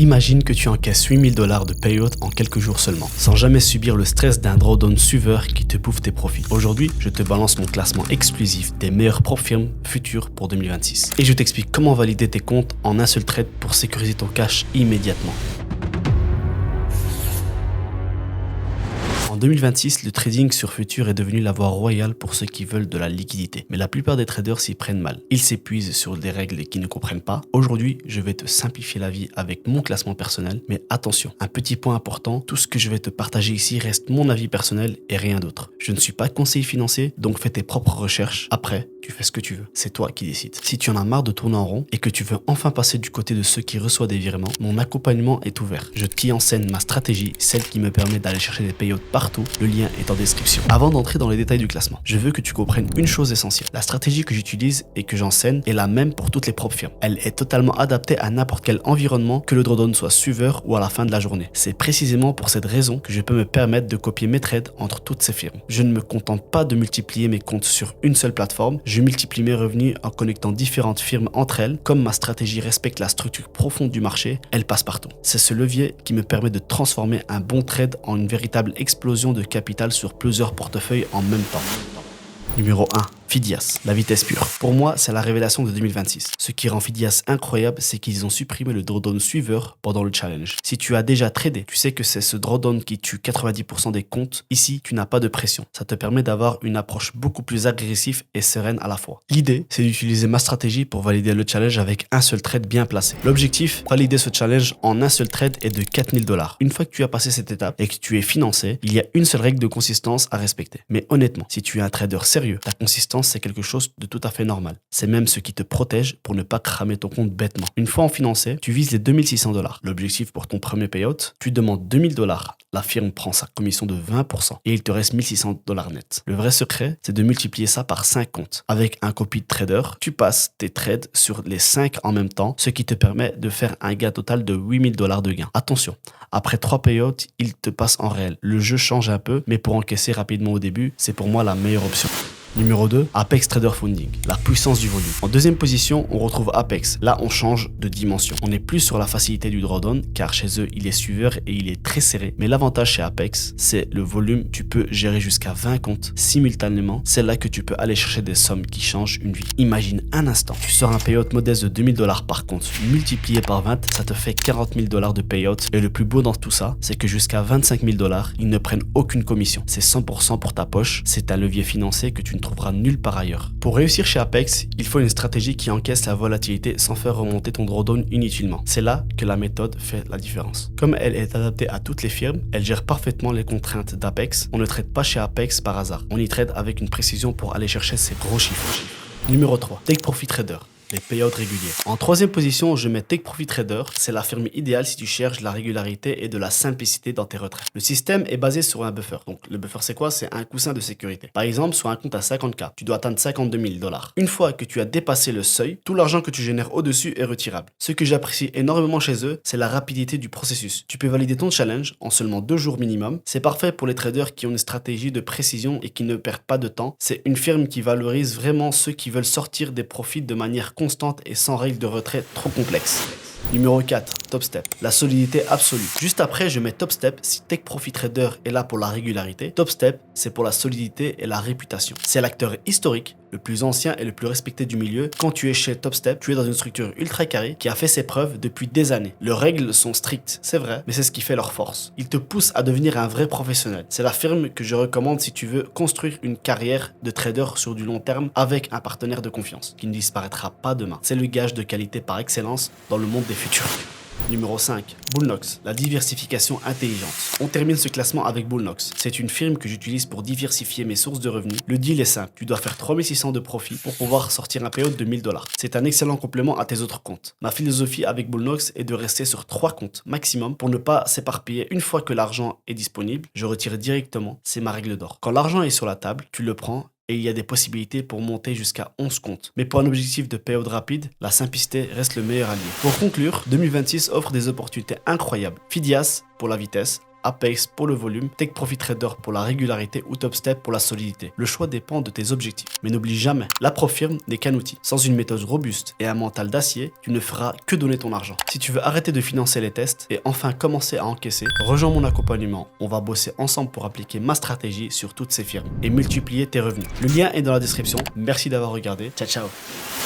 Imagine que tu encaisses 8000 $ de payout en quelques jours seulement, sans jamais subir le stress d'un drawdown suiveur qui te bouffe tes profits. Aujourd'hui, je te balance mon classement exclusif des meilleures prop firmes futures pour 2026. Et je t'explique comment valider tes comptes en un seul trade pour sécuriser ton cash immédiatement. En 2026, le trading sur futur est devenu la voie royale pour ceux qui veulent de la liquidité. Mais la plupart des traders s'y prennent mal. Ils s'épuisent sur des règles qu'ils ne comprennent pas. Aujourd'hui, je vais te simplifier la vie avec mon classement personnel. Mais attention, un petit point important, tout ce que je vais te partager ici reste mon avis personnel et rien d'autre. Je ne suis pas conseiller financier, donc fais tes propres recherches. Après, tu fais ce que tu veux. C'est toi qui décides. Si tu en as marre de tourner en rond et que tu veux enfin passer du côté de ceux qui reçoivent des virements, mon accompagnement est ouvert. Je t'y enseigne ma stratégie, celle qui me permet d'aller chercher des payouts partout. Le lien est en description. Avant d'entrer dans les détails du classement, je veux que tu comprennes une chose essentielle. La stratégie que j'utilise et que j'enseigne est la même pour toutes les propres firmes. Elle est totalement adaptée à n'importe quel environnement, que le drawdown soit suiveur ou à la fin de la journée. C'est précisément pour cette raison que je peux me permettre de copier mes trades entre toutes ces firmes. Je ne me contente pas de multiplier mes comptes sur une seule plateforme, je multiplie mes revenus en connectant différentes firmes entre elles. Comme ma stratégie respecte la structure profonde du marché, elle passe partout. C'est ce levier qui me permet de transformer un bon trade en une véritable explosion de capital sur plusieurs portefeuilles en même temps. Numéro 1. Fidias, la vitesse pure. Pour moi, c'est la révélation de 2026. Ce qui rend Fidias incroyable, c'est qu'ils ont supprimé le drawdown suiveur pendant le challenge. Si tu as déjà tradé, tu sais que c'est ce drawdown qui tue 90% des comptes. Ici, tu n'as pas de pression. Ça te permet d'avoir une approche beaucoup plus agressive et sereine à la fois. L'idée, c'est d'utiliser ma stratégie pour valider le challenge avec un seul trade bien placé. L'objectif, valider ce challenge en un seul trade est de 4000 $. Une fois que tu as passé cette étape et que tu es financé, il y a une seule règle de consistance à respecter. Mais honnêtement, si tu es un trader sérieux, ta consistance c'est quelque chose de tout à fait normal. C'est même ce qui te protège pour ne pas cramer ton compte bêtement. Une fois en financé, tu vises les 2600 $. L'objectif pour ton premier payout, tu demandes 2000 $. La firme prend sa commission de 20% et il te reste 1600 $ net. Le vrai secret, c'est de multiplier ça par 5 comptes. Avec un copy trader, tu passes tes trades sur les 5 en même temps, ce qui te permet de faire un gain total de 8000 $ de gain. Attention, après 3 payouts, il te passe en réel. Le jeu change un peu, mais pour encaisser rapidement au début, c'est pour moi la meilleure option. Numéro 2, Apex Trader Funding, la puissance du volume. En deuxième position, on retrouve Apex. Là, on change de dimension. On n'est plus sur la facilité du drawdown, car chez eux, il est suiveur et il est très serré. Mais l'avantage chez Apex, c'est le volume. Tu peux gérer jusqu'à 20 comptes simultanément. C'est là que tu peux aller chercher des sommes qui changent une vie. Imagine un instant, tu sors un payout modeste de 2000 $ par compte, multiplié par 20, ça te fait 40 000 $ de payout. Et le plus beau dans tout ça, c'est que jusqu'à 25 000 $, ils ne prennent aucune commission. C'est 100% pour ta poche. C'est un levier financier que tu ne trouveras nulle part ailleurs. Pour réussir chez Apex, il faut une stratégie qui encaisse la volatilité sans faire remonter ton drawdown inutilement. C'est là que la méthode fait la différence. Comme elle est adaptée à toutes les firmes, elle gère parfaitement les contraintes d'Apex. On ne traite pas chez Apex par hasard. On y trade avec une précision pour aller chercher ces gros chiffres. Numéro 3. Take Profit Trader. Les payouts réguliers. En troisième position, je mets Take Profit Trader. C'est la firme idéale si tu cherches de la régularité et de la simplicité dans tes retraits. Le système est basé sur un buffer. Donc le buffer c'est quoi? C'est un coussin de sécurité. Par exemple, sur un compte à 50K, tu dois atteindre 52 000 $. Une fois que tu as dépassé le seuil, tout l'argent que tu génères au-dessus est retirable. Ce que j'apprécie énormément chez eux, c'est la rapidité du processus. Tu peux valider ton challenge en seulement 2 jours minimum. C'est parfait pour les traders qui ont une stratégie de précision et qui ne perdent pas de temps. C'est une firme qui valorise vraiment ceux qui veulent sortir des profits de manière constante et sans règles de retrait trop complexes. Numéro 4, Topstep, la solidité absolue. Juste après, je mets Topstep. Si Take Profit Trader est là pour la régularité, Topstep, c'est pour la solidité et la réputation. C'est l'acteur historique, le plus ancien et le plus respecté du milieu. Quand tu es chez Topstep, tu es dans une structure ultra carrée qui a fait ses preuves depuis des années. Leurs règles sont strictes, c'est vrai, mais c'est ce qui fait leur force. Ils te poussent à devenir un vrai professionnel. C'est la firme que je recommande si tu veux construire une carrière de trader sur du long terme avec un partenaire de confiance qui ne disparaîtra pas demain. C'est le gage de qualité par excellence dans le monde des futurs. Numéro 5, Bullnox, la diversification intelligente. On termine ce classement avec Bullnox. C'est une firme que j'utilise pour diversifier mes sources de revenus. Le deal est simple, tu dois faire 3600 de profit pour pouvoir sortir un payout de 1000 $. C'est un excellent complément à tes autres comptes. Ma philosophie avec Bullnox est de rester sur 3 comptes maximum pour ne pas s'éparpiller. Une fois que l'argent est disponible, je retire directement, c'est ma règle d'or. Quand l'argent est sur la table, tu le prends et il y a des possibilités pour monter jusqu'à 11 comptes. Mais pour un objectif de payout rapide, la simplicité reste le meilleur allié. Pour conclure, 2026 offre des opportunités incroyables. Fidias pour la vitesse, Apex pour le volume, Take Profit Trader pour la régularité ou Top Step pour la solidité. Le choix dépend de tes objectifs. Mais n'oublie jamais, la Profirm n'est qu'un outil. Sans une méthode robuste et un mental d'acier, tu ne feras que donner ton argent. Si tu veux arrêter de financer les tests et enfin commencer à encaisser, rejoins mon accompagnement. On va bosser ensemble pour appliquer ma stratégie sur toutes ces firmes et multiplier tes revenus. Le lien est dans la description. Merci d'avoir regardé. Ciao, ciao.